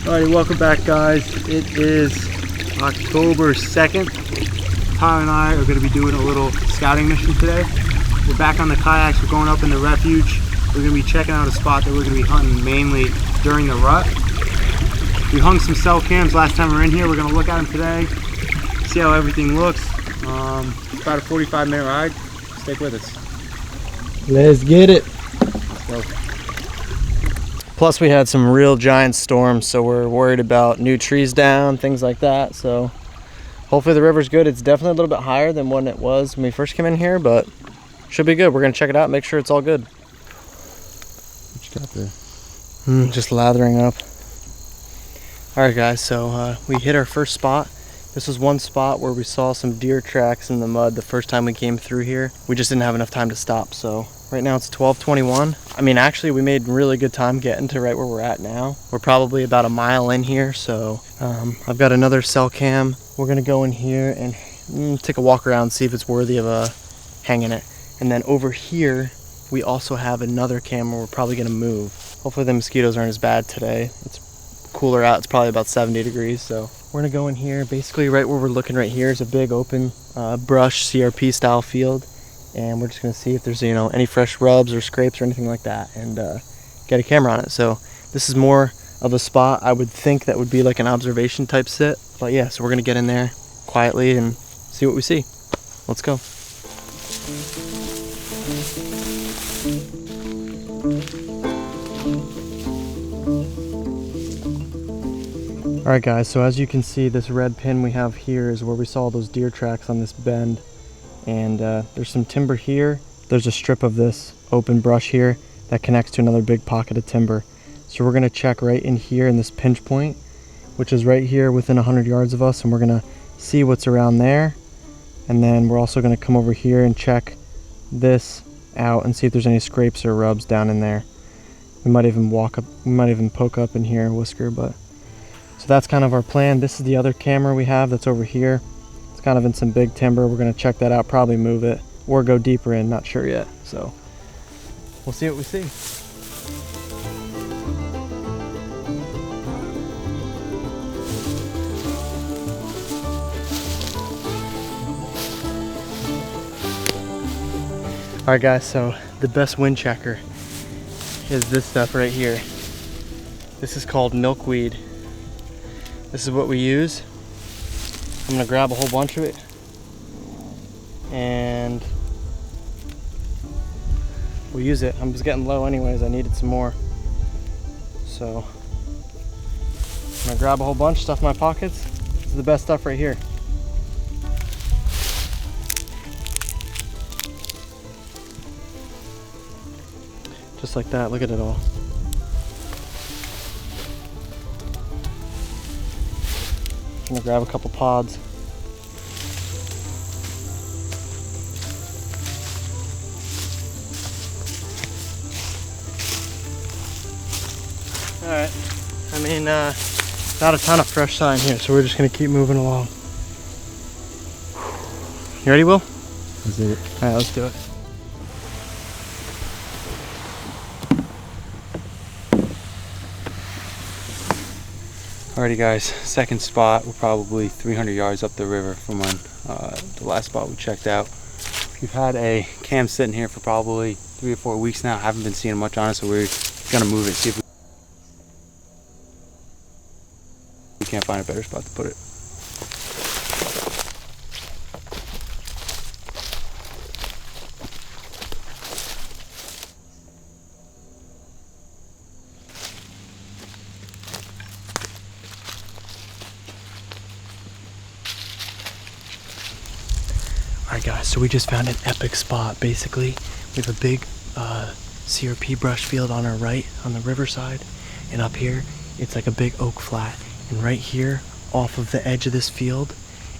Alrighty, welcome back guys. It is October 2nd. Tyler and I are going to be doing a little scouting mission today. We're back on the kayaks, we're going up in the refuge. We're going to be checking out a spot that we're going to be hunting mainly during the rut. We hung some cell cams last time we were in here. We're going to look at them today, see how everything looks. It's about a 45-minute ride. Stick with us. Let's get it. Let's go. Plus we had some real giant storms, so we're worried about new trees down, things like that. So hopefully the river's good. It's definitely a little bit higher than when it was when we first came in here, but should be good. We're gonna check it out, make sure it's all good. What you got there? Just lathering up. All right guys, so we hit our first spot. This was one spot where we saw some deer tracks in the mud the first time we came through here. We just didn't have enough time to stop, so right now it's 12:21. I mean, actually we made really good time getting to right where we're at now. We're probably about a mile in here, so I've got another cell cam. We're gonna go in here and take a walk around, see if it's worthy of hanging it. And then over here, we also have another camera we're probably gonna move. Hopefully the mosquitoes aren't as bad today. It's cooler out, it's probably about 70 degrees, so we're gonna go in here. Basically right where we're looking right here is a big open brush CRP style field, and we're just gonna see if there's any fresh rubs or scrapes or anything like that, and get a camera on it. So this is more of a spot I would think that would be like an observation type sit, but yeah, so we're gonna get in there quietly and see what we see. Let's go. Alright guys, so as you can see, this red pin we have here is where we saw those deer tracks on this bend. And there's some timber here. There's a strip of this open brush here that connects to another big pocket of timber. So we're going to check right in here in this pinch point, which is right here within 100 yards of us, and we're going to see what's around there. And then we're also going to come over here and check this out and see if there's any scrapes or rubs down in there. We might even poke up in here, Whisker, but so that's kind of our plan. This is the other camera we have that's over here. It's kind of in some big timber. We're going to check that out, probably move it or go deeper in, not sure yet. So we'll see what we see. All right guys, so the best wind checker is this stuff right here. This is called milkweed. This is what we use. I'm gonna grab a whole bunch of it and we'll use it. I'm just getting low anyways, I needed some more. So I'm gonna grab a whole bunch, stuff in my pockets. This is the best stuff right here. Just like that, look at it all. I'm gonna grab a couple pods. All right, I mean, not a ton of fresh sign here, so we're just gonna keep moving along. You ready, Will? Let's do it. All right, let's do it. Alrighty guys, second spot. We're probably 300 yards up the river from when the last spot we checked out. We've had a cam sitting here for probably 3 or 4 weeks now. Haven't been seeing much on it, so we're gonna move it, see if we can't find a better spot to put it. Alright guys, so we just found an epic spot. Basically, we have a big CRP brush field on our right on the riverside, and up here it's like a big oak flat, and right here off of the edge of this field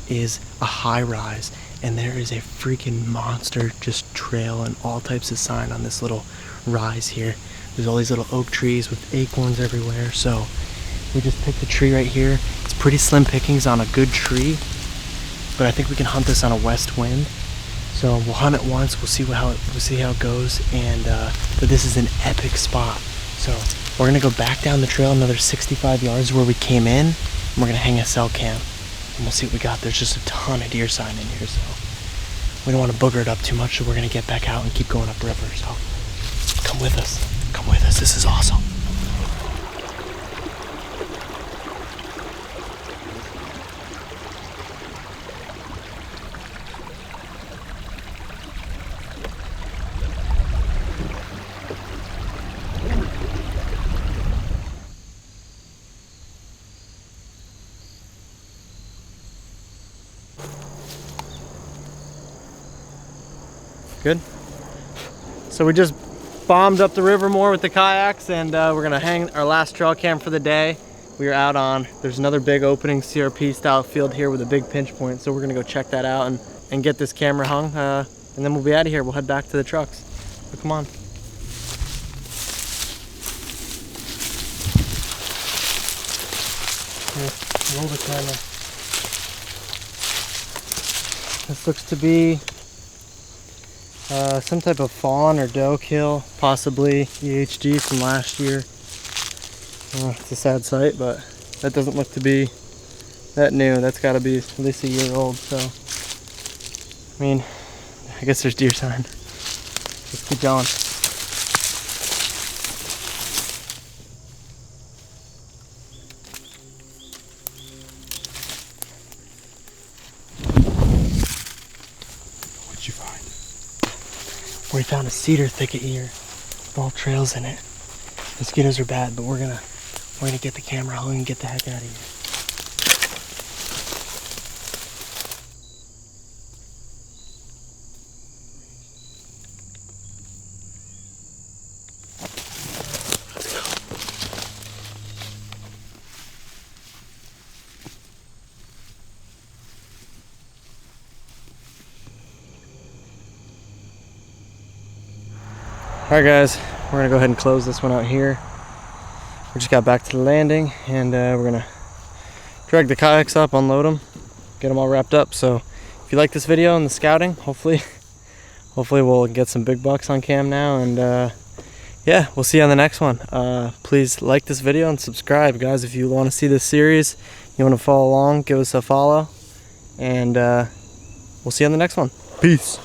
is a high rise, and there is a freaking monster just trail and all types of sign on this little rise here. There's all these little oak trees with acorns everywhere, so we just picked a tree right here. It's pretty slim pickings on a good tree, but I think we can hunt this on a west wind. So we'll hunt it once, we'll see how it goes, and but this is an epic spot. So We're gonna go back down the trail another 65 yards where we came in, and we're gonna hang a cell cam, and we'll see what we got. There's just a ton of deer sign in here, so we don't want to booger it up too much, so we're gonna get back out and keep going upriver. So come with us. Come with us. This is awesome. Good. So we just bombed up the river more with the kayaks, and we're gonna hang our last trail cam for the day. We are out on, there's another big opening CRP style field here with a big pinch point, so we're gonna go check that out and get this camera hung, and then we'll be out of here. We'll head back to the trucks. So come on. Here, roll the camera. This looks to be some type of fawn or doe kill, possibly EHD from last year. It's a sad sight, but that doesn't look to be that new. That's got to be at least a year old, so I mean, I guess there's deer sign. Let's keep going. What'd you find? We found a cedar thicket here with all trails in it. Mosquitoes are bad, but we're gonna get the camera hung and get the heck out of here. Let's go. Alright guys, we're gonna go ahead and close this one out here. We just got back to the landing, and we're gonna drag the kayaks up, unload them, get them all wrapped up. So if you like this video and the scouting, hopefully we'll get some big bucks on cam now, and yeah, we'll see you on the next one. Please like this video and subscribe, guys. If you want to see this series, you want to follow along, give us a follow, and we'll see you on the next one. Peace.